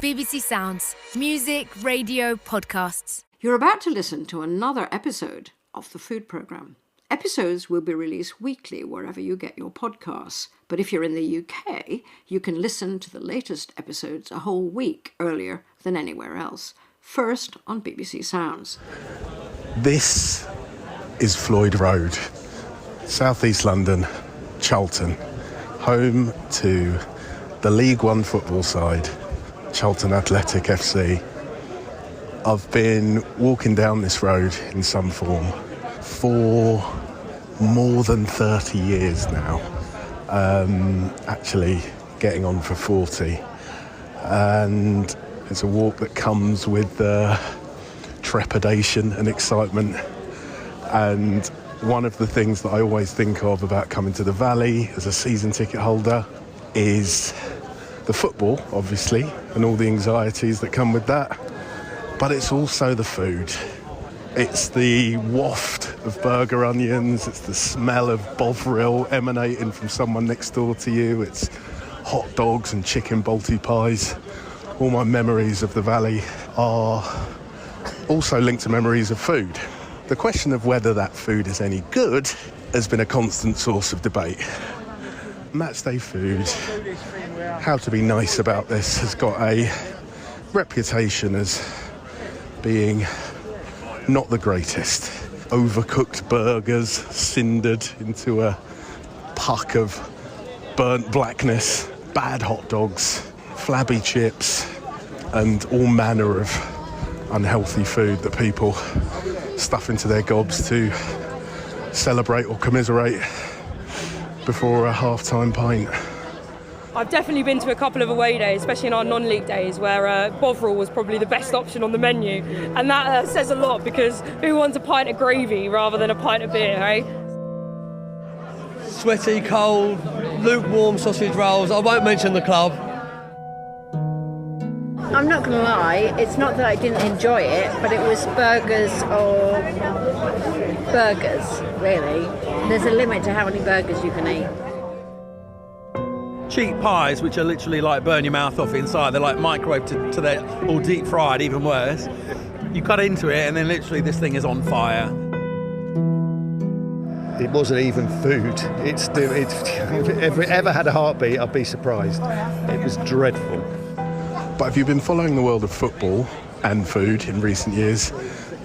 BBC Sounds. Music, radio, podcasts. You're about to listen to another episode of the food programme. Episodes will be released weekly wherever you get your podcasts. But if you're in the UK, you can listen to the latest episodes a whole week earlier than anywhere else. First on BBC Sounds. This is Floyd Road, South East London, Charlton, home to the League One football side, Charlton Athletic FC. I've been walking down this road in some form for more than 30 years now, actually getting on for 40, and it's a walk that comes with trepidation and excitement. And one of the things that I always think of about coming to the Valley as a season ticket holder is the football, obviously, and all the anxieties that come with that, but it's also the food. It's the waft of burger onions, it's the smell of Bovril emanating from someone next door to you, it's hot dogs and chicken balti pies. All my memories of the Valley are also linked to memories of food. The question of whether that food is any good has been a constant source of debate. Matchday food, how to be nice about this, has got a reputation as being not the greatest. Overcooked burgers, cindered into a puck of burnt blackness, bad hot dogs, flabby chips, and all manner of unhealthy food that people stuff into their gobs to celebrate or commiserate before a half-time pint. I've definitely been to a couple of away days, especially in our non-league days, where Bovril was probably the best option on the menu, and that says a lot, because who wants a pint of gravy rather than a pint of beer, eh? Sweaty, cold, lukewarm sausage rolls. I won't mention the club. I'm not going to lie, it's not that I didn't enjoy it, but it was burgers or burgers, really. There's a limit to how many burgers you can eat. Cheap pies, which are literally like burn your mouth off inside. They're like microwaved to their, or deep fried, even worse. You cut into it and then literally this thing is on fire. It wasn't even food. If it ever had a heartbeat, I'd be surprised. It was dreadful. But if you've been following the world of football and food in recent years,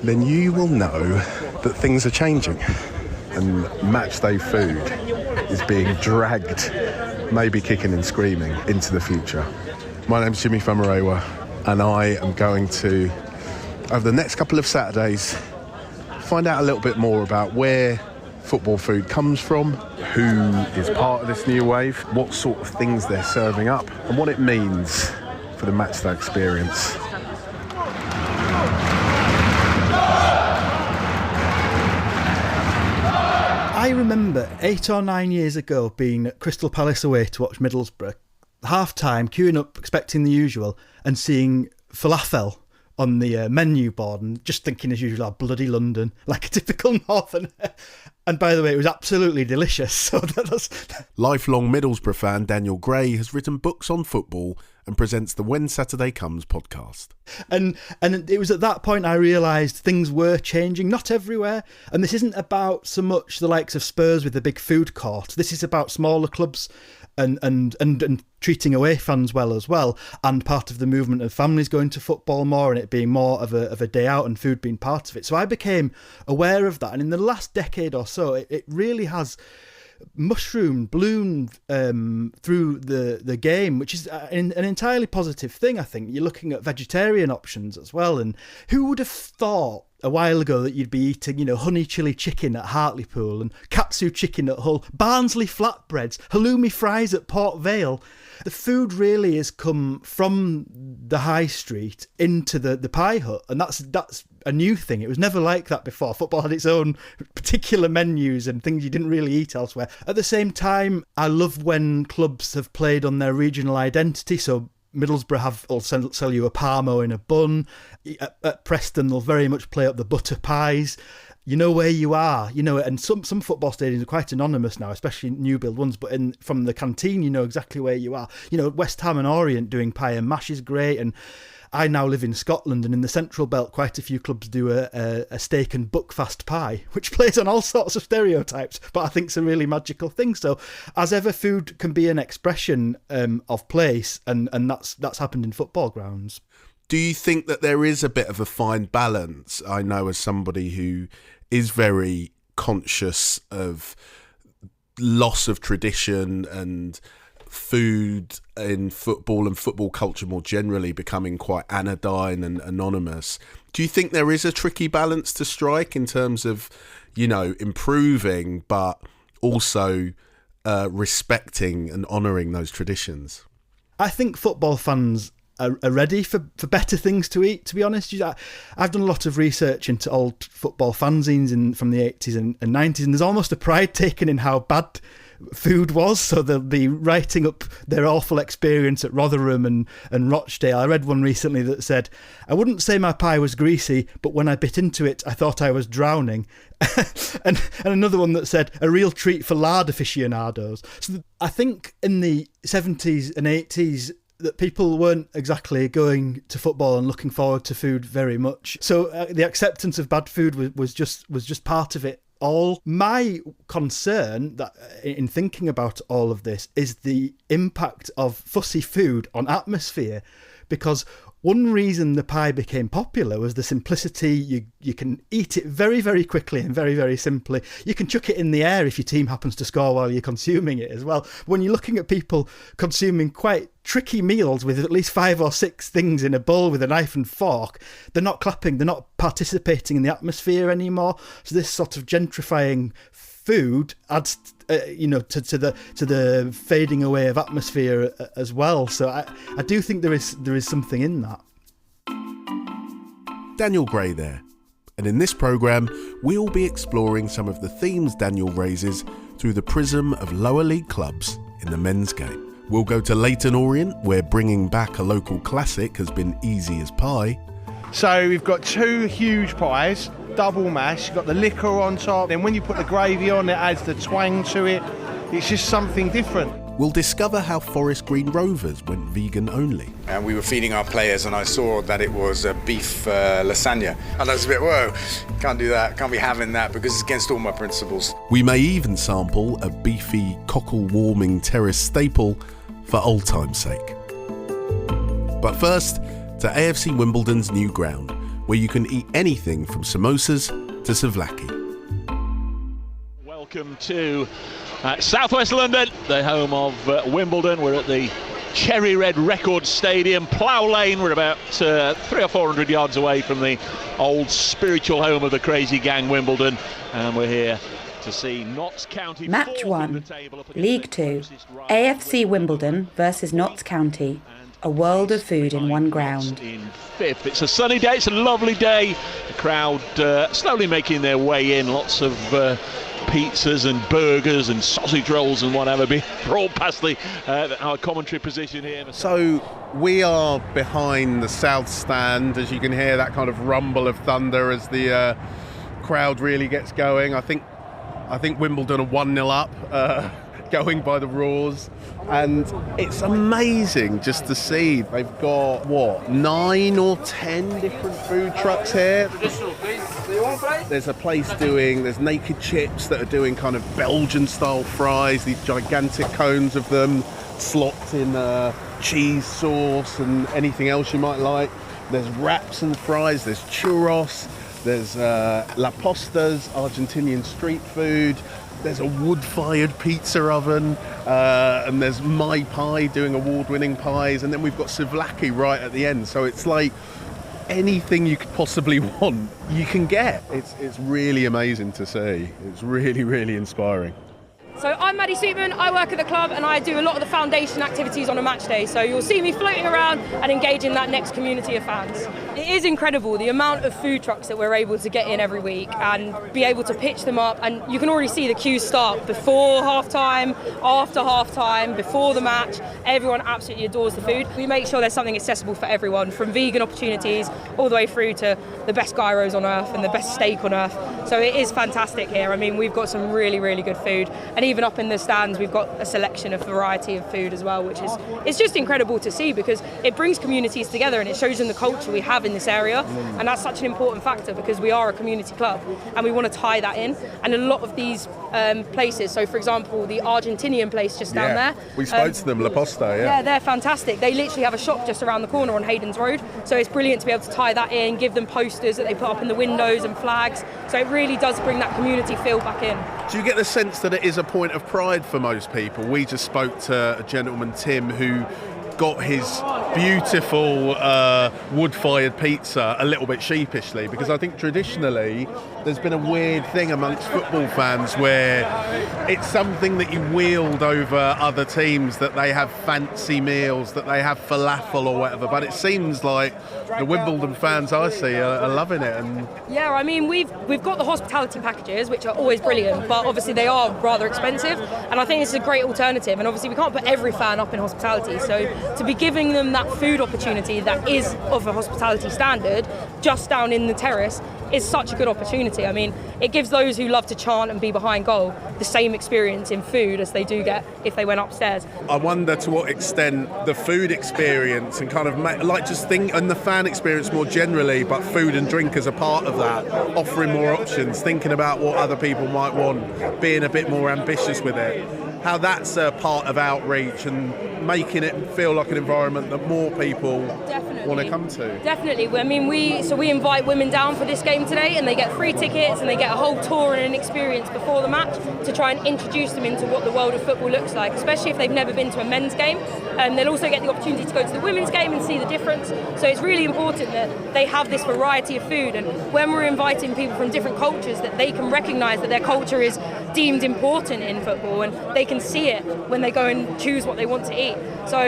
then you will know that things are changing. And matchday food is being dragged, maybe kicking and screaming, into the future. My name's Jimi Famurewa, and I am going to, over the next couple of Saturdays, find out a little bit more about where football food comes from, who is part of this new wave, what sort of things they're serving up, and what it means for the matchday experience. I remember 8 or 9 years ago being at Crystal Palace away to watch Middlesbrough, half-time, queuing up, expecting the usual, and seeing falafel on the menu board, and just thinking as usual, oh, bloody London, like a typical northerner. And by the way, it was absolutely delicious. So that's... Lifelong Middlesbrough fan Daniel Gray has written books on football and presents the When Saturday Comes podcast. And it was at that point I realised things were changing, not everywhere. And this isn't about so much the likes of Spurs with the big food court. This is about smaller clubs and treating away fans well as well, and part of the movement of families going to football more and it being more of a day out and food being part of it. So I became aware of that, and in the last decade or so it really has mushroomed, bloomed through the game, which is an entirely positive thing. I think you're looking at vegetarian options as well, and who would have thought a while ago that you'd be eating, honey chili chicken at Hartlepool and katsu chicken at Hull, Barnsley flatbreads, halloumi fries at Port Vale. The food really has come from the high street into the pie hut, and that's a new thing. It was never like that before. Football had its own particular menus and things you didn't really eat elsewhere. At the same time, I love when clubs have played on their regional identity, so Middlesbrough will sell you a Parmo in a bun. At Preston, they'll very much play up the butter pies. You know where you are, and some football stadiums are quite anonymous now, especially new build ones, but from the canteen, you know exactly where you are. West Ham and Orient doing pie and mash is great, and I now live in Scotland, and in the Central Belt, quite a few clubs do a steak and buckfast pie, which plays on all sorts of stereotypes, but I think it's a really magical thing. So, as ever, food can be an expression of place, and that's happened in football grounds. Do you think that there is a bit of a fine balance? I know as somebody who is very conscious of loss of tradition and food in football and football culture more generally becoming quite anodyne and anonymous. Do you think there is a tricky balance to strike in terms of, improving, but also respecting and honouring those traditions? I think football fans are ready for better things to eat, to be honest. I've done a lot of research into old football fanzines from the 80s and 90s, and there's almost a pride taken in how bad food was, so they'll be writing up their awful experience at Rotherham and Rochdale. I read one recently that said, "I wouldn't say my pie was greasy, but when I bit into it, I thought I was drowning." and another one that said, "A real treat for lard aficionados." So I think in the 70s and 80s, that people weren't exactly going to football and looking forward to food very much. So the acceptance of bad food was just part of it all. My concern that in thinking about all of this is the impact of fussy food on atmosphere, because one reason the pie became popular was the simplicity. You can eat it very, very quickly and very, very simply. You can chuck it in the air if your team happens to score while you're consuming it as well. When you're looking at people consuming quite tricky meals with at least 5 or 6 things in a bowl with a knife and fork, they're not clapping, they're not participating in the atmosphere anymore. So this sort of gentrifying food adds to the fading away of atmosphere as well. So I do think there is something in that. Daniel Gray there, and in this programme we'll be exploring some of the themes Daniel raises through the prism of lower league clubs in the men's game. We'll go to Leyton Orient, where bringing back a local classic has been easy as pie. So we've got 2 huge pies, double mash, you've got the liquor on top, then when you put the gravy on it adds the twang to it. It's just something different. We'll discover how Forest Green Rovers went vegan only. And we were feeding our players and I saw that it was a beef lasagna. And I was a bit, whoa, can't do that, can't be having that because it's against all my principles. We may even sample a beefy cockle-warming terrace staple for old time's sake. But first, to AFC Wimbledon's new ground, where you can eat anything from samosas to souvlaki. Welcome to southwest London, the home of Wimbledon. We're at the Cherry Red Record Stadium, Plough Lane. We're about 300 or 400 yards away from the old spiritual home of the crazy gang Wimbledon, and we're here to see Notts County. Match 1, League 2, AFC Wimbledon versus Notts County. A world of food in one ground. In 5th. It's a sunny day, it's a lovely day. The crowd slowly making their way in. Lots of pizzas and burgers and sausage rolls and whatever being brought past our commentary position here. So we are behind the south stand, as you can hear that kind of rumble of thunder as the crowd really gets going. I think Wimbledon are 1-0 up. Going by the roars, and it's amazing just to see. They've got 9 or 10 different food trucks here. There's a place there's Naked Chips that are doing kind of Belgian style fries, these gigantic cones of them slopped in cheese sauce and anything else you might like. There's wraps and fries, there's churros, there's La Posta's Argentinian street food. There's a wood-fired pizza oven, and there's My Pie doing award-winning pies, and then we've got souvlaki right at the end. So it's like anything you could possibly want, you can get. It's really amazing to see. It's really, really inspiring. So I'm Maddie Sweetman, I work at the club and I do a lot of the foundation activities on a match day. So you'll see me floating around and engaging that next community of fans. It is incredible the amount of food trucks that we're able to get in every week and be able to pitch them up, and you can already see the queues start before half-time, after half-time, before the match. Everyone absolutely adores the food. We make sure there's something accessible for everyone, from vegan opportunities all the way through to the best gyros on earth and the best steak on earth. So it is fantastic here. I mean, we've got some really, really good food, and even up in the stands we've got a selection of variety of food as well, which is it's just incredible to see because it brings communities together and it shows them the culture we have in this area, and that's such an important factor because we are a community club and we want to tie that in. And a lot of these places, so for example the Argentinian place just down there, we spoke to them, La Posta. Yeah, they're fantastic. They literally have a shop just around the corner on Hayden's Road, so it's brilliant to be able to tie that in, give them posters that they put up in the windows and flags, so it really does bring that community feel back in. Do you get the sense that it is a point of pride for most people? We just spoke to a gentleman, Tim, who got his beautiful wood-fired pizza a little bit sheepishly, because I think traditionally there's been a weird thing amongst football fans where it's something that you wield over other teams, that they have fancy meals, that they have falafel or whatever, but it seems like the Wimbledon fans I see are loving it. And yeah, I mean we've got the hospitality packages, which are always brilliant, but obviously they are rather expensive, and I think this is a great alternative, and obviously we can't put every fan up in hospitality, so to be giving them that food opportunity that is of a hospitality standard just down in the terrace is such a good opportunity. I mean, it gives those who love to chant and be behind goal the same experience in food as they do get if they went upstairs. I wonder to what extent the food experience and kind of and the fan experience more generally, but food and drink as a part of that, offering more options, thinking about what other people might want, being a bit more ambitious with it, how that's a part of outreach and making it feel like an environment that more people want to come to. Definitely. I mean, we invite women down for this game today, and they get free tickets and they get a whole tour and an experience before the match to try and introduce them into what the world of football looks like, especially if they've never been to a men's game. And they'll also get the opportunity to go to the women's game and see the difference. So it's really important that they have this variety of food, and when we're inviting people from different cultures, that they can recognise that their culture is deemed important in football and they can see it when they go and choose what they want to eat. So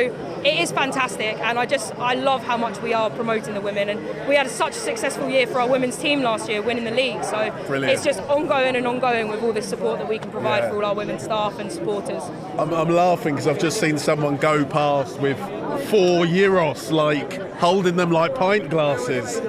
it is fantastic, and I love how much we are promoting the women, and we had such a successful year for our women's team last year, winning the league, so brilliant. It's just ongoing and ongoing with all this support that we can provide for all our women's staff and supporters. I'm laughing because I've just seen someone go past with 4 gyros, like holding them like pint glasses,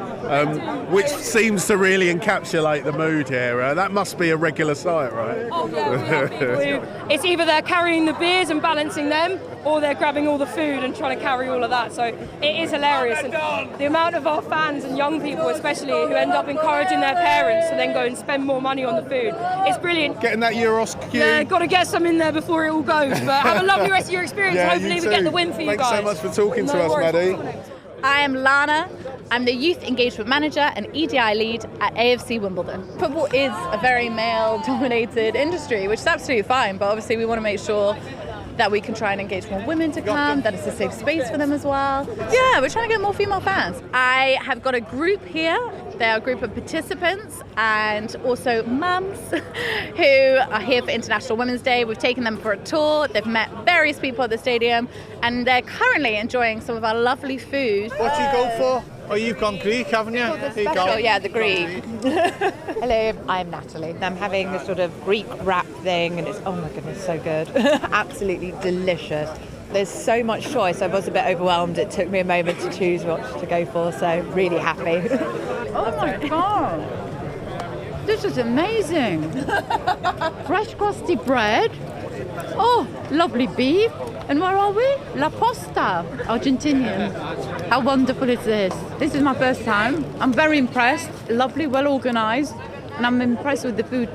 which seems to really encapsulate the mood here. That must be a regular sight, right? Oh yeah, it's either they're carrying the beers and balancing them, or they're grabbing all the food and trying to carry all of that. So it is hilarious, and the amount of our fans and young people especially who end up encouraging their parents to then go and spend more money on the food, it's brilliant. Getting that gyros queue. Yeah, got to get some in there before it all goes, but have a lovely rest of your experience. Hopefully we get the win for you guys. Thanks so much for talking to us, Maddie. I am Lana. I'm the Youth Engagement Manager and EDI Lead at AFC Wimbledon. Football is a very male-dominated industry, which is absolutely fine, but obviously we want to make sure that we can try and engage more women to come, that it's a safe space for them as well. Yeah, we're trying to get more female fans. I have got a group here. They're a group of participants and also mums who are here for International Women's Day. We've taken them for a tour. They've met various people at the stadium, and they're currently enjoying some of our lovely food. What do you go for? Oh, you've gone Greek, haven't you? Yeah, the Greek. Hello, I'm Natalie. I'm having this sort of Greek wrap thing, and it's, oh my goodness, so good. Absolutely delicious. There's so much choice. I was a bit overwhelmed. It took me a moment to choose what to go for, so really happy. Oh my God, this is amazing. Fresh crusty bread. Oh, lovely beef. And where are we? La Posta, Argentinian. How wonderful is this? This is my first time. I'm very impressed. Lovely, well organised. And I'm impressed with the food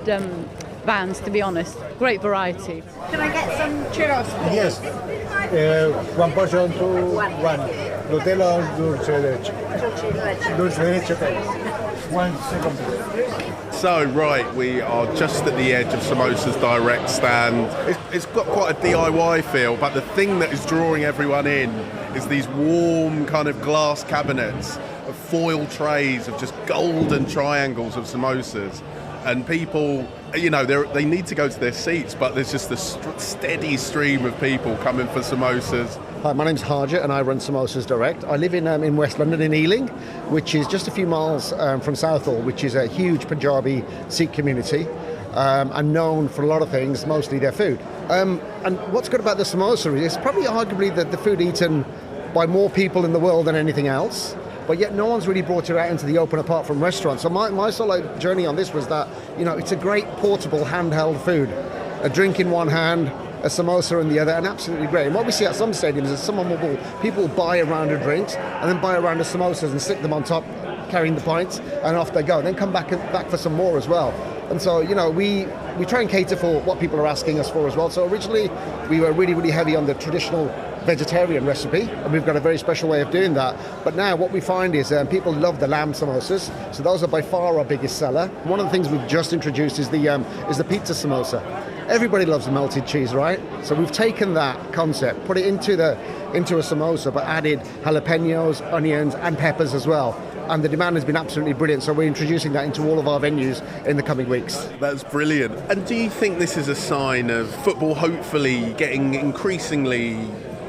vans, to be honest. Great variety. Can I get some churros, please? Yes. One portion to one. Nutella or dulce de leche? Dulce de leche, thanks. 1 second, please. So, right, we are just at the edge of Samosa's direct stand. It's got quite a DIY feel, but the thing that is drawing everyone in is these warm kind of glass cabinets of foil trays of just golden triangles of samosas, and people you know, they need to go to their seats, but there's just a steady stream of people coming for samosas. Hi, my name's Harjit and I run Samosas Direct. I live in West London, in Ealing, which is just a few miles from Southall, which is a huge Punjabi Sikh community and known for a lot of things, mostly their food. And what's good about the samosa is it's probably arguably the food eaten by more people in the world than anything else, but yet no one's really brought it out into the open apart from restaurants. So my sort of journey on this was that, you know, it's a great portable handheld food. A drink in one hand, a samosa in the other, and absolutely great. And what we see at some stadiums is people will buy a round of drinks and then buy a round of samosas and stick them on top, carrying the pints, and off they go. And then come back for some more as well. And so, you know, we try and cater for what people are asking us for as well. So originally we were really, really heavy on the traditional vegetarian recipe, and we've got a very special way of doing that. But now what we find is people love the lamb samosas, so those are by far our biggest seller. One of the things we've just introduced is the pizza samosa. Everybody loves the melted cheese, right? So we've taken that concept, put it into a samosa, but added jalapenos, onions and peppers as well. And the demand has been absolutely brilliant, so we're introducing that into all of our venues in the coming weeks. That's brilliant. And do you think this is a sign of football hopefully getting increasingly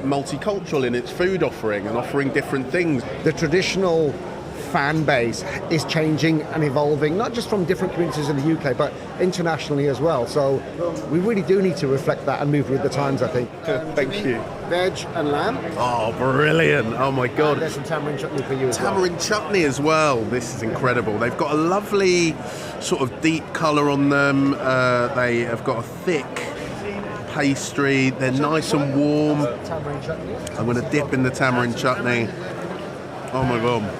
multicultural in its food offering and offering different things? The traditional fan base is changing and evolving, not just from different communities in the UK, but internationally as well. So we really do need to reflect that and move with the times, I think. Thank you. Veg and lamb. Oh, brilliant. Oh my God. And there's some tamarind chutney for you as well. Tamarind chutney as well. This is incredible. They've got a lovely sort of deep colour on them. They have got a thick pastry. They're nice and warm. I'm going to dip in the tamarind chutney. Oh my God.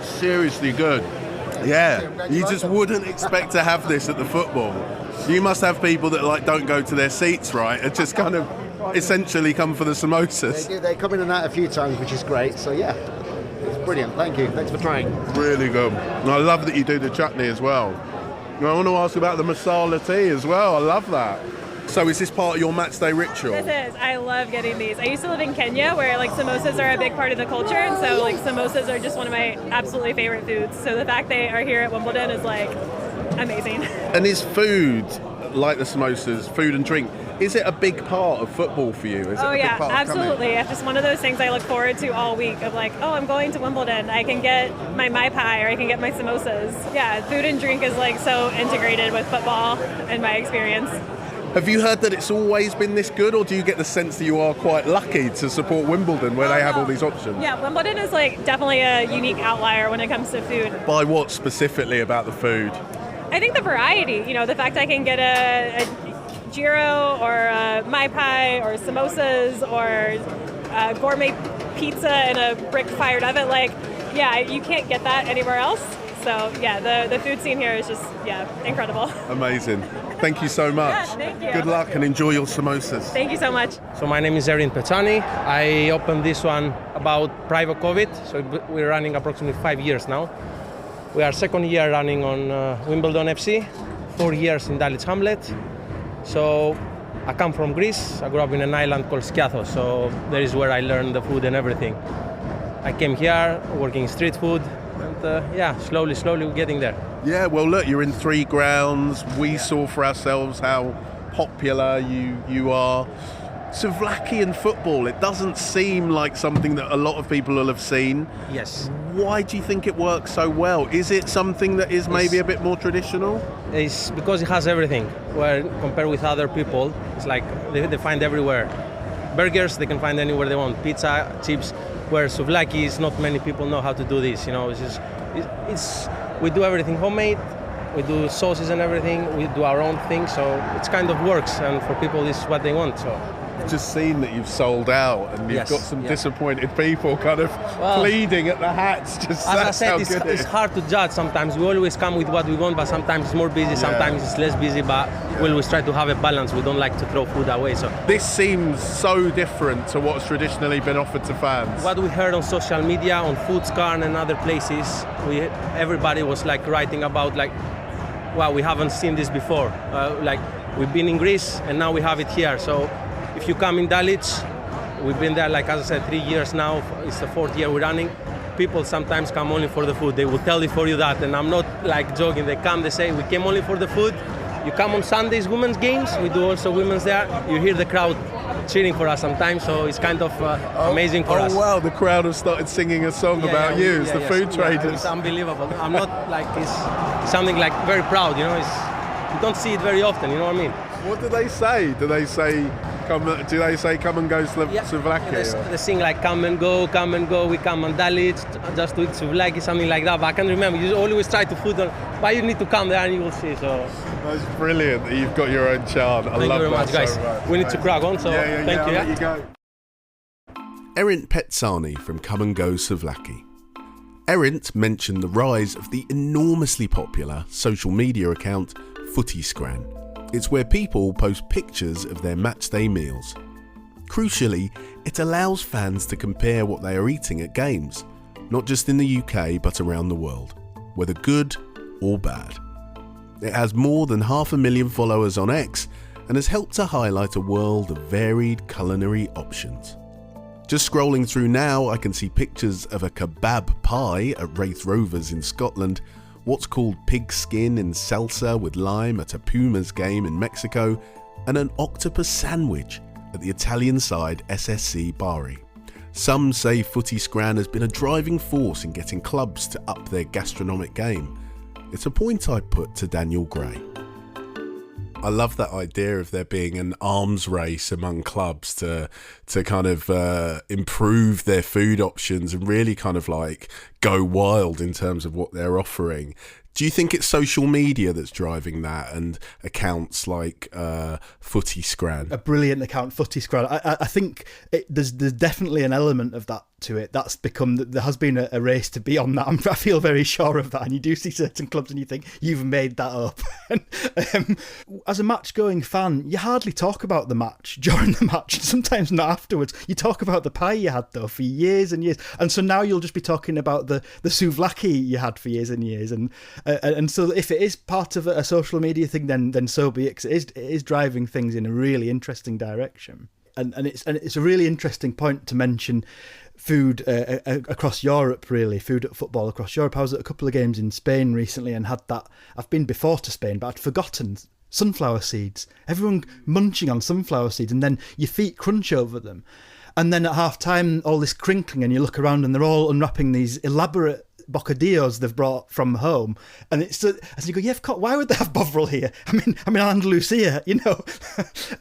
Seriously good. Yeah, you just wouldn't expect to have this at the football. You must have people that like don't go to their seats, right? And just kind of essentially come for the samosas. They come in and out a few times, which is great. So yeah, it's brilliant. Thank you. Thanks for trying. Really good. And I love that you do the chutney as well. And I want to ask about the masala tea as well. I love that. So is this part of your match day ritual? This is. I love getting these. I used to live in Kenya where like samosas are a big part of the culture, and so like samosas are just one of my absolutely favorite foods. So the fact they are here at Wimbledon is like amazing. And is food, like the samosas, food and drink, is it a big part of football for you? Is it a big part absolutely. It's just one of those things I look forward to all week of like, oh, I'm going to Wimbledon. I can get my Mai Pai or I can get my samosas. Yeah, food and drink is like so integrated with football in my experience. Have you heard that it's always been this good, or do you get the sense that you are quite lucky to support Wimbledon where they have all these options? Yeah, Wimbledon is like definitely a unique outlier when it comes to food. By what specifically about the food? I think the variety, you know, the fact I can get a gyro or a Mai Pai or samosas or gourmet pizza in a brick-fired oven, like, yeah, you can't get that anywhere else. So, yeah, the food scene here is just, incredible. Amazing. Thank you so much. Yeah, thank you. Good luck and enjoy your samosas. Thank you so much. So my name is Erin Petani. I opened this one about prior COVID. So we're running approximately 5 years now. We are second year running on Wimbledon FC, 4 years in Dulwich Hamlet. So I come from Greece. I grew up in an island called Skiathos. So there is where I learned the food and everything. I came here working street food. And slowly we're getting there. Yeah, well, look, you're in 3 grounds. We saw for ourselves how popular you are. Slovakian football, it doesn't seem like something that a lot of people will have seen. Yes. Why do you think it works so well? Is it something that is maybe a bit more traditional? It's because it has everything. Where compared with other people, it's like they find everywhere. Burgers, they can find anywhere they want. Pizza, chips. Where Souvlaki, not many people know how to do this. You know, we do everything homemade. We do sauces and everything. We do our own thing, so it kind of works. And for people, this is what they want. So. I've just seen that you've sold out, and you've got some disappointed people kind of pleading at the hats. Just as I said, it's hard to judge sometimes. We always come with what we want, but sometimes it's more busy, sometimes it's less busy, but we always try to have a balance. We don't like to throw food away. So this seems so different to what's traditionally been offered to fans. What we heard on social media, on Foodscan and other places, everybody was like writing about like, wow, we haven't seen this before. Like we've been in Greece and now we have it here. So if you come in Dulwich, we've been there, like as I said, 3 years now. It's the 4th year we're running. People sometimes come only for the food. They will tell you for you that, and I'm not like joking. They come, they say, we came only for the food, You come on Sundays, women's games. We do also women's there. You hear the crowd cheering for us sometimes, so it's kind of amazing for us. Oh wow, the crowd have started singing a song about you as the food traders. It's unbelievable. I'm not like, it's something like very proud, you know. You don't see it very often, you know what I mean? What do they say? Do they say come and go Slovakia? They sing like come and go, we come and Dalit, just to eat souvlaki, something like that. But I can't remember. You always try to put on, but you need to come there and you will see. So that's brilliant that you've got your own chant. I love that. Thank you very much, guys. So much, we need to crack on, so thank you. I'll let you go. Erint Petsani from Come and Go Souvlaki. Erint mentioned the rise of the enormously popular social media account Footiescran. It's where people post pictures of their matchday meals. Crucially, it allows fans to compare what they are eating at games, not just in the UK but around the world, whether good or bad. It has more than 500,000 followers on X and has helped to highlight a world of varied culinary options. Just scrolling through now, I can see pictures of a kebab pie at Wraith Rovers in Scotland, what's called pig skin in salsa with lime at a Pumas game in Mexico, and an octopus sandwich at the Italian side SSC Bari. Some say Footiescran has been a driving force in getting clubs to up their gastronomic game. It's a point I'd put to Daniel Gray. I love that idea of there being an arms race among clubs to kind of improve their food options and really kind of like go wild in terms of what they're offering. Do you think it's social media that's driving that and accounts like Footiescran? A brilliant account, Footiescran. I think there's definitely an element of that to it. That's become, there has been a race to be on that. I feel very sure of that. And you do see certain clubs and you think, you've made that up. And, as a match-going fan, you hardly talk about the match during the match, sometimes not afterwards. You talk about the pie you had, though, for years and years. And so now you'll just be talking about the souvlaki you had for years and years. And so if it is part of a social media thing, then so be it, 'cause it is driving things in a really interesting direction. And it's a really interesting point to mention food across Europe, really, food at football across Europe. I was at a couple of games in Spain recently and had that. I've been before to Spain, but I'd forgotten sunflower seeds. Everyone munching on sunflower seeds, and then your feet crunch over them. And then at half time, all this crinkling, and you look around and they're all unwrapping these elaborate bocadillos they've brought from home, and it's as you go, yeah, why would they have Bovril here? I mean Andalusia, you know.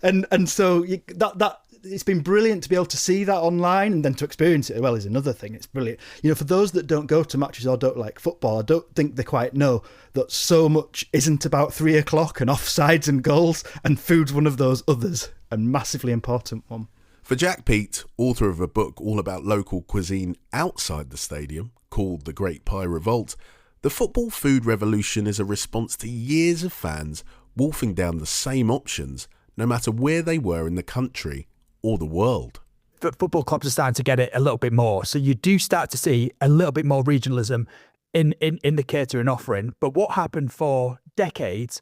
and so that it's been brilliant to be able to see that online, and then to experience it as well is another thing. It's brilliant. You know, for those that don't go to matches or don't like football, I don't think they quite know that so much isn't about 3 o'clock and offsides and goals, and food's one of those others, and massively important one. For Jack Peat, author of a book all about local cuisine outside the stadium, called The Great Pie Revolt, the football food revolution is a response to years of fans wolfing down the same options, no matter where they were in the country or the world. But football clubs are starting to get it a little bit more. So you do start to see a little bit more regionalism in the catering offering. But what happened for decades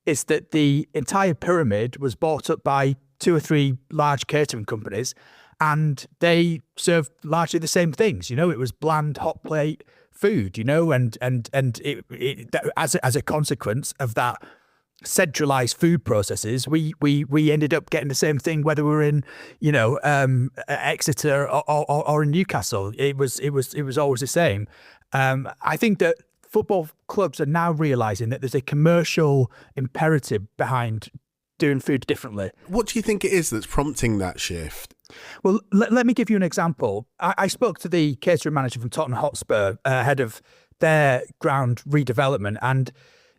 is that the entire pyramid was bought up by 2 or 3 large catering companies, and they served largely the same things. You know, it was bland, hot plate food, you know, and as a consequence of that centralized food processes, we ended up getting the same thing whether we were in, you know, Exeter or in Newcastle. It was always the same. I think that football clubs are now realizing that there's a commercial imperative behind doing food differently. What do you think it is that's prompting that shift? Well, let me give you an example. I spoke to the catering manager from Tottenham Hotspur ahead of their ground redevelopment, and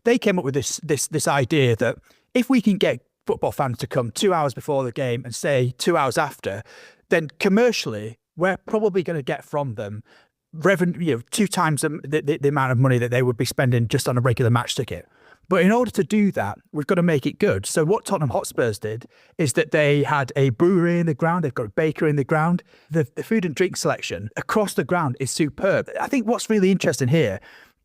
they came up with this idea that if we can get football fans to come 2 hours before the game and stay 2 hours after, then commercially we're probably going to get from them revenue, you know, 2 times the amount of money that they would be spending just on a regular match ticket. But in order to do that, we've got to make it good. So what Tottenham Hotspurs did is that they had a brewery in the ground, they've got a bakery in the ground. The food and drink selection across the ground is superb. I think what's really interesting here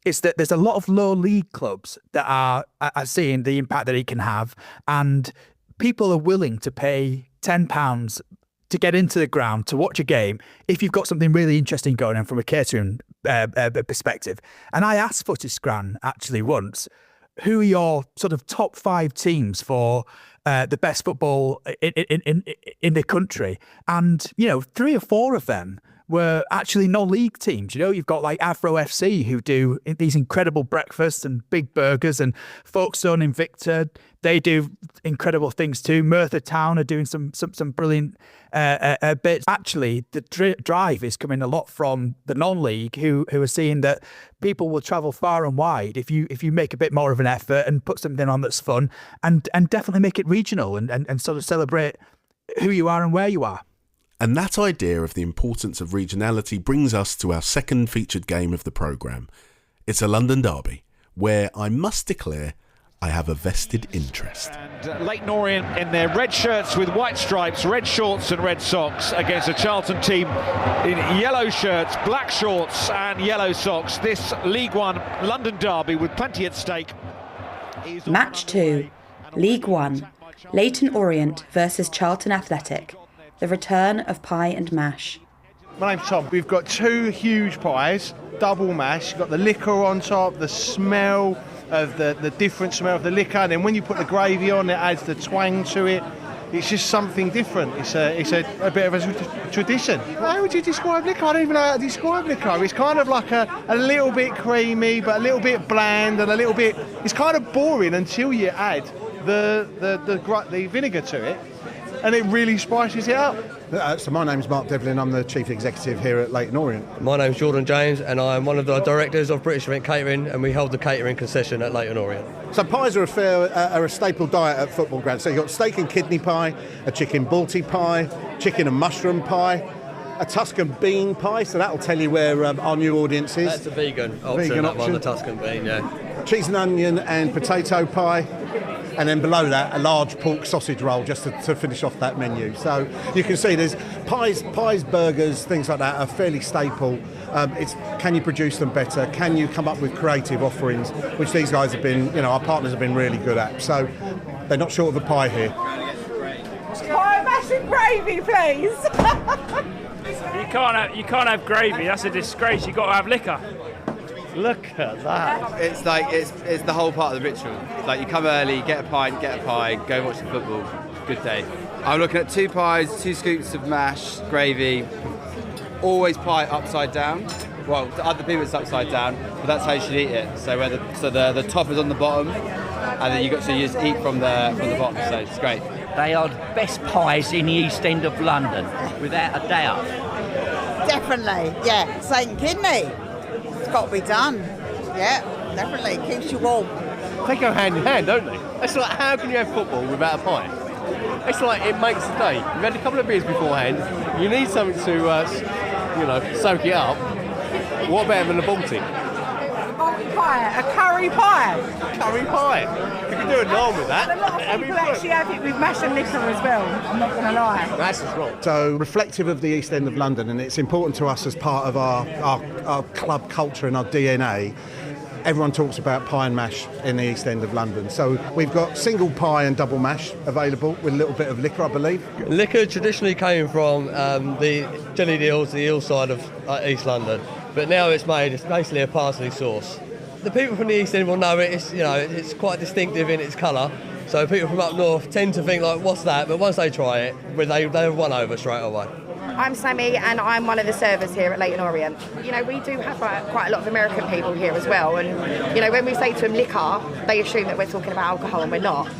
is that there's a lot of low league clubs that are seeing the impact that it can have, and people are willing to pay £10 to get into the ground to watch a game if you've got something really interesting going on from a catering perspective. And I asked Footiescran actually once, who are your sort of top 5 teams for the best football in the country, and 3 or 4 of them were actually non-league teams. You've got like Afro FC, who do these incredible breakfasts and big burgers, and Folkestone Invicta, they do incredible things too. Merthyr Town are doing some brilliant bits. Actually, the drive is coming a lot from the non-league, who are seeing that people will travel far and wide if you make a bit more of an effort and put something on that's fun, and definitely make it regional and sort of celebrate who you are and where you are. And that idea of the importance of regionality brings us to our second featured game of the programme. It's a London derby, where I must declare I have a vested interest. And Leyton Orient in their red shirts with white stripes, red shorts and red socks against a Charlton team in yellow shirts, black shorts and yellow socks. This League One London derby with plenty at stake. Match 2, League One, Leyton Orient versus Charlton Athletic. The return of pie and mash. My name's Tom. We've got 2 huge pies, double mash. You've got the liquor on top, the smell of the different smell of the liquor, and then when you put the gravy on, it adds the twang to it. It's just something different. It's a bit of a tradition. How would you describe liquor? I don't even know how to describe liquor. It's kind of like a little bit creamy, but a little bit bland, and a little bit. It's kind of boring until you add the vinegar to it, and it really spices it up. So my name's Mark Devlin, I'm the Chief Executive here at Leyton Orient. My name's Jordan James and I'm one of the directors of British Event Catering, and we hold the catering concession at Leyton Orient. So pies are a staple diet at football grounds. So you've got steak and kidney pie, a chicken balti pie, chicken and mushroom pie, a Tuscan bean pie, so that'll tell you where our new audience is. That's a vegan option, that one, the Tuscan bean, yeah. Cheese and onion and potato pie. And then below that, a large pork sausage roll just to finish off that menu. So you can see there's pies, burgers, things like that are fairly staple. It's can you produce them better? Can you come up with creative offerings, which these guys have been, our partners have been really good at. So they're not short of a pie here. Pie, mash and gravy, please. You can't have gravy. That's a disgrace. You've got to have liquor. Look at that. It's like it's the whole part of the ritual. It's like you come early, get a pint, go watch the football. Good day. I'm looking at 2 pies, 2 scoops of mash, gravy. Always pie upside down. Well, to other people it's upside down, but that's how you should eat it. So the top is on the bottom, and then you just eat from the bottom. So it's great. They are the best pies in the East End of London, without a doubt. Definitely, yeah. Steak and kidney. It's got to be done. Yeah, definitely. Keeps you warm. They go hand in hand, don't they? It's like, how can you have football without a pie? It's like, it makes the day. You've had a couple of beers beforehand, you need something to, soak it up. What better than a Baltic? Pie, a curry pie. Curry pie. You can do a naan with that. A lot of people actually have it with mash and liquor as well, I'm not going to lie. That's just wrong. So reflective of the East End of London, and it's important to us as part of our club culture and our DNA. Everyone talks about pie and mash in the East End of London. So we've got single pie and double mash available with a little bit of liquor, I believe. Liquor traditionally came from the Jellied Eels, the eel side of East London, but now it's basically a parsley sauce. The people from the East End will know it. It's quite distinctive in its colour. So people from up north tend to think like, what's that? But once they try it, they're won over straight away. I'm Sammy and I'm one of the servers here at Leyton Orient. We do have quite a lot of American people here as well, and when we say to them liquor, they assume that we're talking about alcohol and we're not.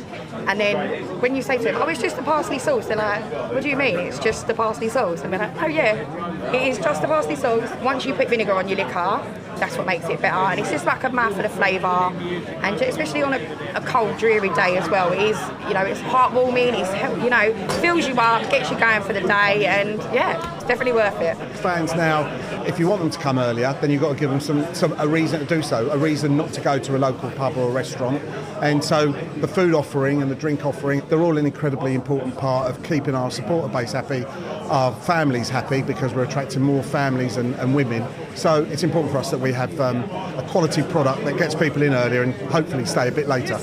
And then when you say to them, oh, it's just the parsley sauce, they're like, what do you mean it's just the parsley sauce? And we're like, oh yeah, it is just the parsley sauce. Once you put vinegar on your liquor, that's what makes it better, and it's just like a mouthful of flavour, and especially on a cold, dreary day as well. It is, it's heartwarming. It's, fills you up, gets you going for the day, and yeah, it's definitely worth it. Fans now, if you want them to come earlier, then you've got to give them a reason to do so, a reason not to go to a local pub or a restaurant. And so the food offering and the drink offering, they're all an incredibly important part of keeping our supporter base happy, our families happy, because we're attracting more families and women. So it's important for us that we have a quality product that gets people in earlier and hopefully stay a bit later.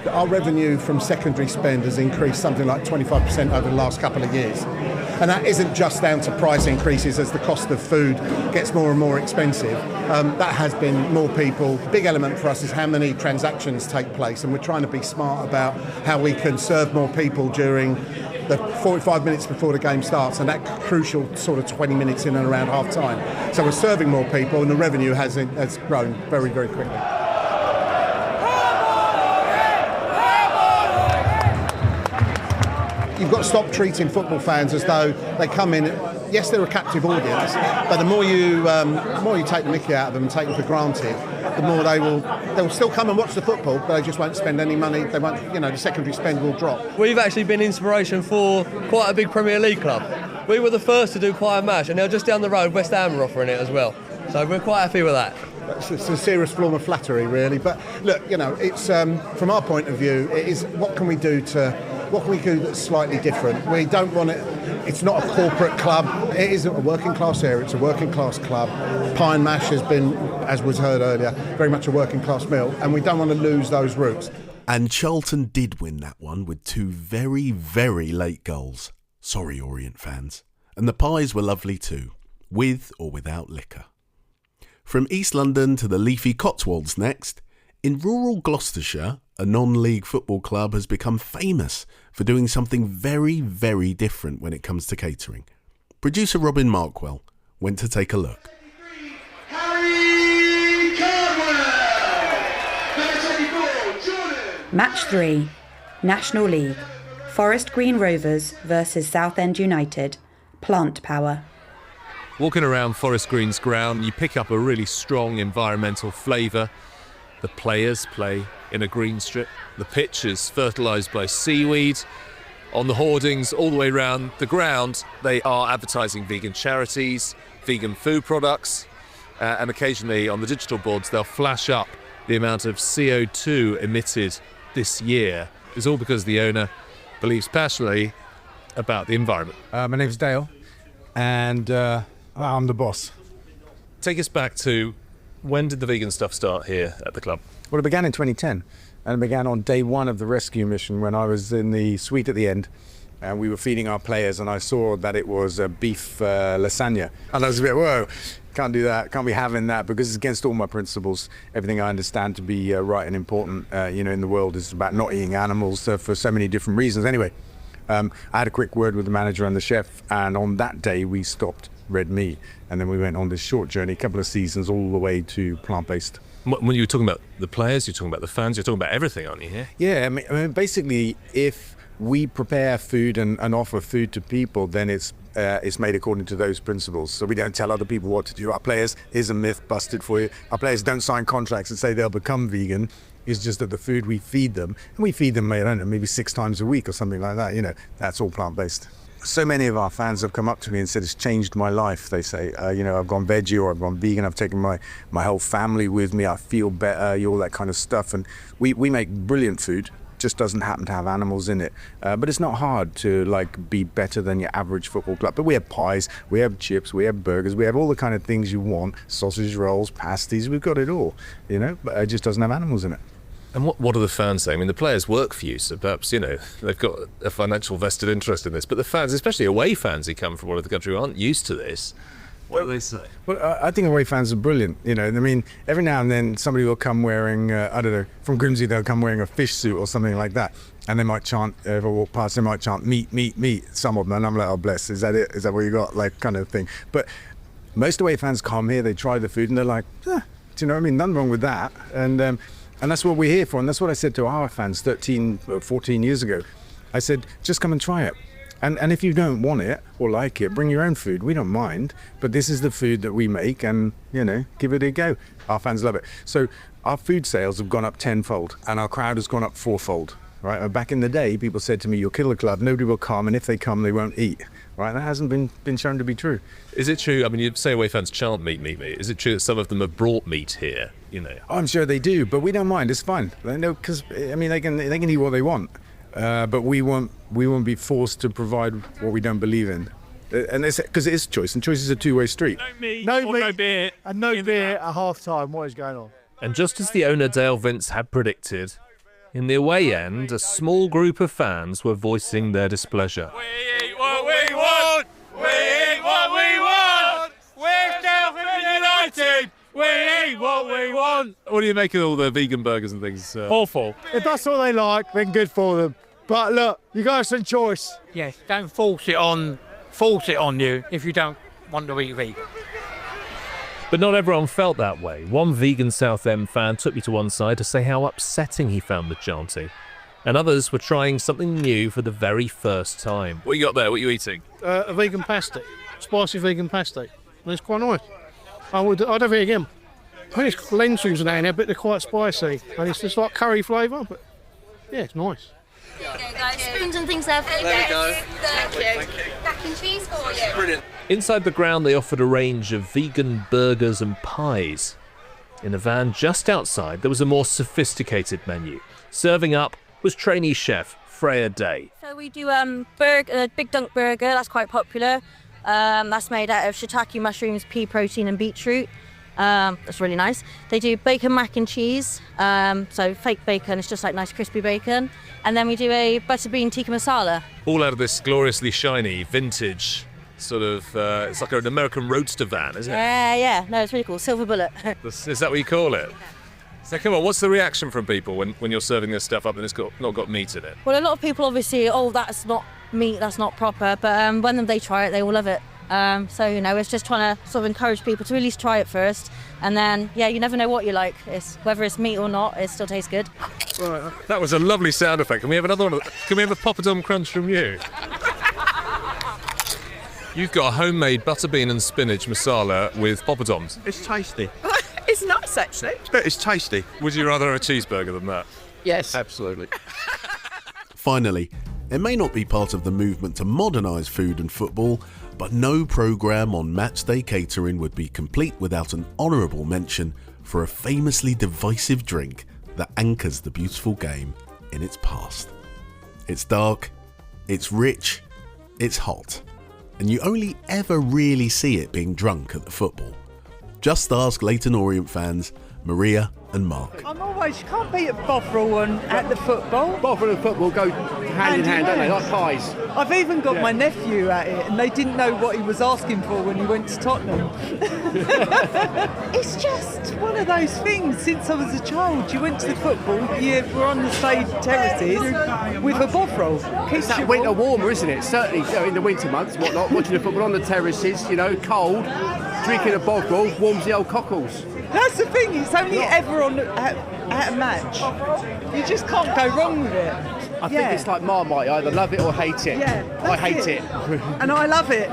Our revenue from secondary spend has increased something like 25% over the last couple of years. And that isn't just down to price increases as the cost of food gets more and more expensive. That has been more people. The big element for us is how many transactions take place, and we're trying to be smart about how we can serve more people during the 45 minutes before the game starts, and that crucial sort of 20 minutes in and around half time. So we're serving more people, and the revenue has grown very, very quickly. You've got to stop treating football fans as though they come in. Yes, they're a captive audience, but the more you take the mickey out of them and take them for granted, the more they'll still come and watch the football, but they just won't spend any money. They won't, the secondary spend will drop. We've actually been inspiration for quite a big Premier League club. We were the first to do Pie and Mash, and now just down the road, West Ham are offering it as well. So we're quite happy with that. It's a serious form of flattery, really. But look, it's from our point of view, it is what can we do that's slightly different? We don't want it. It's not a corporate club. It is a working class area. It's a working class club. Pie and Mash has been, as was heard earlier, very much a working class meal, and we don't want to lose those roots. And Charlton did win that one with 2 very, very late goals. Sorry, Orient fans. And the pies were lovely too, with or without liquor. From East London to the leafy Cotswolds next, in rural Gloucestershire, a non-league football club has become famous for doing something very, very different when it comes to catering. Producer Robin Markwell went to take a look. Match 3, National League, Forest Green Rovers versus Southend United, Plant Power. Walking around Forest Green's ground, you pick up a really strong environmental flavour. The players play in a green strip. The pitch is fertilised by seaweed. On the hoardings all the way around the ground, they are advertising vegan charities, vegan food products, and occasionally on the digital boards they'll flash up the amount of CO2 emitted this year. It's all because the owner believes passionately about the environment. My name's Dale, and I'm the boss. Take us back to, when did the vegan stuff start here at the club? Well, it began in 2010, and it began on day 1 of the rescue mission when I was in the suite at the end, and we were feeding our players, and I saw that it was beef lasagna, and I was a bit, whoa, can't do that, can't be having that, because it's against all my principles. Everything I understand to be right and important, in the world is about not eating animals for so many different reasons. Anyway, I had a quick word with the manager and the chef, and on that day we stopped red meat, and then we went on this short journey, a couple of seasons, all the way to plant-based. When you're talking about the players, you're talking about the fans, you're talking about everything, aren't you, here? Yeah, I mean basically, if we prepare food and offer food to people, then it's made according to those principles. So we don't tell other people what to do. Our players, here's a myth busted for you, our players don't sign contracts and say they'll become vegan. It's just that the food we feed them, and we feed them, I don't know, maybe 6 times a week or something like that, that's all plant-based. So many of our fans have come up to me and said, it's changed my life. They say, I've gone veggie or I've gone vegan, I've taken my whole family with me, I feel better, all that kind of stuff. And we make brilliant food, just doesn't happen to have animals in it. But it's not hard to be better than your average football club. But we have pies, we have chips, we have burgers, we have all the kind of things you want, sausage rolls, pasties, we've got it all, but it just doesn't have animals in it. And what are the fans saying? I mean, the players work for you, so perhaps, they've got a financial vested interest in this. But the fans, especially away fans who come from all over the country who aren't used to this, what do they say? Well, I think away fans are brilliant. I mean, every now and then somebody will come wearing, from Grimsby, they'll come wearing a fish suit or something like that. And they might chant, if I walk past, they might chant, meat, meat, meat, some of them. And I'm like, oh, bless, is that it? Is that what you got? Kind of thing. But most away fans come here, they try the food, and they're like, do you know what I mean? Nothing wrong with that. And that's what we're here for. And that's what I said to our fans 14 years ago. I said, just come and try it. And if you don't want it or like it, bring your own food. We don't mind. But this is the food that we make, and, give it a go. Our fans love it. So our food sales have gone up 10-fold, and our crowd has gone up 4-fold. Right? Back in the day, people said to me, you'll kill the club, nobody will come, and if they come, they won't eat. Right? That hasn't been shown to be true. Is it true? I mean, you say away fans chant meat, meat, meat. Is it true that some of them have brought meat here? I'm sure they do, but we don't mind. It's fine. They know, because they can eat what they want, but we won't be forced to provide what we don't believe in. And because it is choice, and choice is a two-way street. No meat, no beer, and no beer at half-time. What is going on? And just as the owner Dale Vince had predicted, in the away end, a small group of fans were voicing their displeasure. We eat what we want! We eat what we want. What do you make of all the vegan burgers and things? Awful. If that's what they like, then good for them. But look, you got some choice. Yes, don't force it on you if you don't want to eat vegan. But not everyone felt that way. One vegan Southend fan took me to one side to say how upsetting he found the chanting. And others were trying something new for the very first time. What you got there? What are you eating? A vegan pasty, spicy vegan pasty. And it's quite nice. I'd have it again. I think it's lentils in there, but they're quite spicy. And it's just like curry flavour, but yeah, it's nice. There you go, guys. Spoons and things there for you. There you go. Thank you. Mac and cheese for you. Brilliant. Inside the ground, they offered a range of vegan burgers and pies. In a van just outside, there was a more sophisticated menu. Serving up was trainee chef Freya Day. So we do Big Dunk Burger, that's quite popular. That's made out of shiitake mushrooms, pea protein and beetroot. That's really nice. They do bacon mac and cheese, so fake bacon, it's just like nice crispy bacon. And then we do a butterbean tikka masala. All out of this gloriously shiny, vintage, sort of, it's like an American roadster van, isn't it? Yeah, no, it's really cool. Silver bullet. Is that what you call it? So come on, what's the reaction from people when you're serving this stuff up and it's not got meat in it? Well, a lot of people obviously, that's not meat, that's not proper, but when they try it, they will love it. So, it's just trying to sort of encourage people to at least try it first. And then, you never know what you like. Whether it's meat or not, it still tastes good. Right, that was a lovely sound effect. Can we have another one? Can we have a poppadom crunch from you? You've got a homemade butterbean and spinach masala with poppadoms. It's tasty. It's nice, actually. It's tasty. Would you rather have a cheeseburger than that? Yes. Absolutely. Finally, it may not be part of the movement to modernise food and football, but no programme on matchday catering would be complete without an honourable mention for a famously divisive drink that anchors the beautiful game in its past. It's dark, it's rich, it's hot, and you only ever really see it being drunk at the football. Just ask Leyton Orient fans Maria and Mark. You can't beat a Bovril at the football. Bovril and football go hand in hand, don't they? Like pies. I've even got my nephew at it, and they didn't know what he was asking for when he went to Tottenham. It's just one of those things. Since I was a child, you went to the football, you were on the stage terraces with a Bovril. It's that winter warmer, isn't it? Certainly in the winter months, whatnot, watching the football on the terraces, cold, drinking a Bovril warms the old cockles. That's the thing, it's only ever on at a match. You just can't go wrong with it. I think it's like Marmite, you either love it or hate it. Yeah, I hate it. And I love it.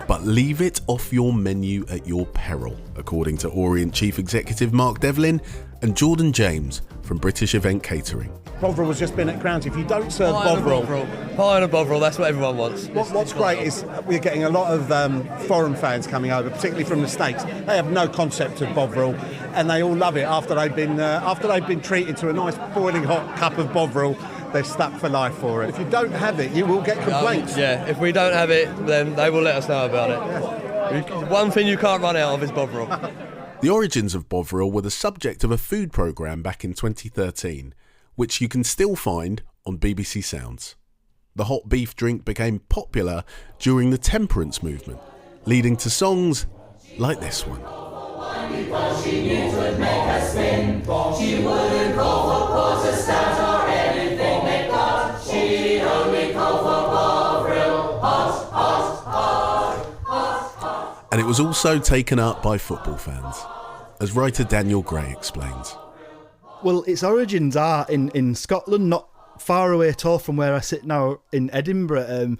But leave it off your menu at your peril, according to Orient Chief Executive Mark Devlin and Jordan James from British Event Catering. Bovril has just been at Grounds. If you don't serve Bovril... Pie and a Bovril, that's what everyone wants. What's great is we're getting a lot of foreign fans coming over, particularly from the States. They have no concept of Bovril, and they all love it after they've been treated to a nice boiling hot cup of Bovril. They're stuck for life for it. If you don't have it, you will get complaints. If we don't have it, then they will let us know about it. Yeah. One thing you can't run out of is Bovril. The origins of Bovril were the subject of a food programme back in 2013, which you can still find on BBC Sounds. The hot beef drink became popular during the temperance movement, leading to songs like this one. Because she knew 'twould make her spin, she wouldn't call for porter stout or anything they got. She'd only call for Bovril, hot, hot, hot, hot, hot. And it was also taken up by football fans, as writer Daniel Gray explains. Well, its origins are in Scotland, not far away at all from where I sit now in Edinburgh.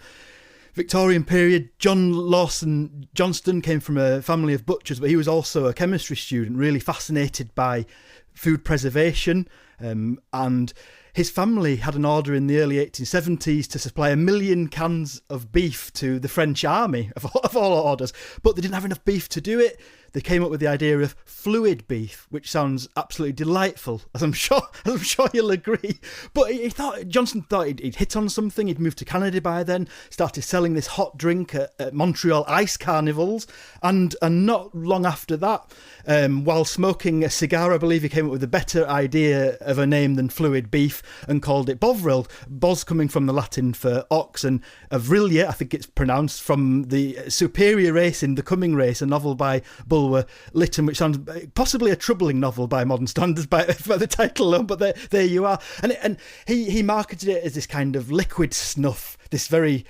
Victorian period, John Lawson Johnston came from a family of butchers, but he was also a chemistry student, really fascinated by food preservation. And his family had an order in the early 1870s to supply 1 million cans of beef to the French army, of all orders, but they didn't have enough beef to do it. They came up with the idea of fluid beef, which sounds absolutely delightful, as I'm sure you'll agree. But Johnson thought he'd hit on something. He'd moved to Canada by then, started selling this hot drink at Montreal ice carnivals, and not long after that, while smoking a cigar, I believe he came up with a better idea of a name than fluid beef. beef and called it Bovril. Bos coming from the Latin for ox, and Avrilia, I think it's pronounced, from the superior race in The Coming Race, a novel by Bulwer Lytton, which sounds possibly a troubling novel by modern standards by the title alone, but there you are. And he marketed it as this kind of liquid snuff, this very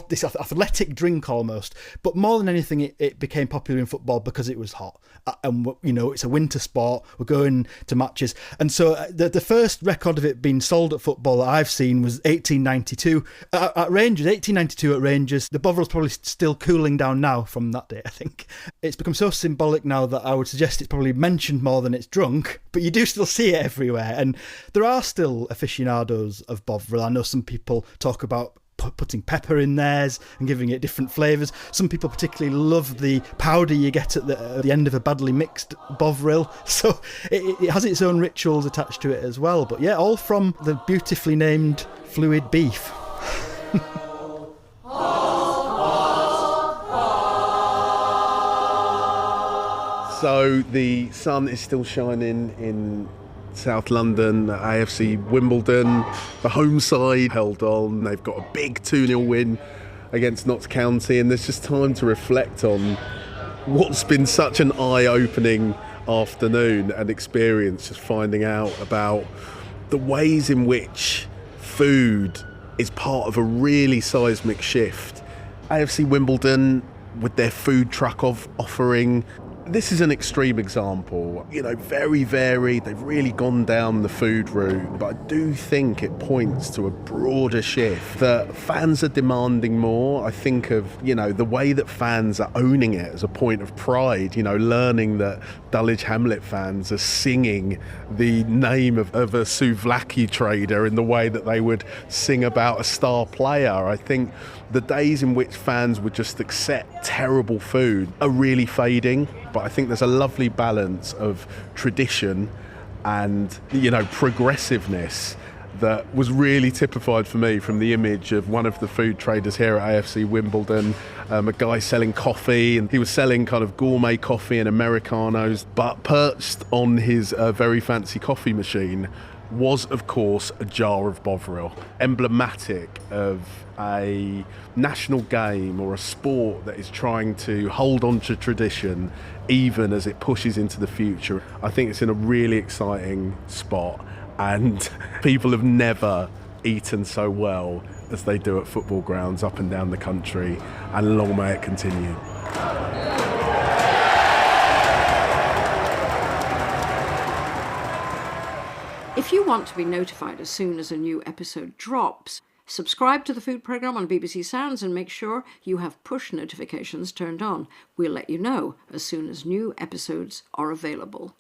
this athletic drink almost. But more than anything, it became popular in football because it was hot. And, it's a winter sport. We're going to matches. And so the first record of it being sold at football that I've seen was 1892 at Rangers. 1892 at Rangers. The Bovril's probably still cooling down now from that day, I think. It's become so symbolic now that I would suggest it's probably mentioned more than it's drunk, but you do still see it everywhere. And there are still aficionados of Bovril. I know some people talk about putting pepper in theirs and giving it different flavours. Some people particularly love the powder you get at the end of a badly mixed Bovril. So it has its own rituals attached to it as well. But yeah, all from the beautifully named fluid beef. So the sun is still shining in South London, AFC Wimbledon. The home side held on. They've got a big 2-0 win against Notts County, and there's just time to reflect on what's been such an eye-opening afternoon and experience, just finding out about the ways in which food is part of a really seismic shift. AFC Wimbledon, with their food truck offering, this is an extreme example, very varied. They've really gone down the food route, but I do think it points to a broader shift that fans are demanding more. I think of, the way that fans are owning it as a point of pride, learning that Dulwich Hamlet fans are singing the name of a souvlaki trader in the way that they would sing about a star player. I think the days in which fans would just accept terrible food are really fading, but I think there's a lovely balance of tradition and, progressiveness that was really typified for me from the image of one of the food traders here at AFC Wimbledon, a guy selling coffee, and he was selling kind of gourmet coffee and Americanos, but perched on his very fancy coffee machine was, of course, a jar of Bovril, emblematic of a national game or a sport that is trying to hold on to tradition even as it pushes into the future. I think it's in a really exciting spot, and people have never eaten so well as they do at football grounds up and down the country, and long may it continue. If you want to be notified as soon as a new episode drops, subscribe to the food programme on BBC Sounds and make sure you have push notifications turned on. We'll let you know as soon as new episodes are available.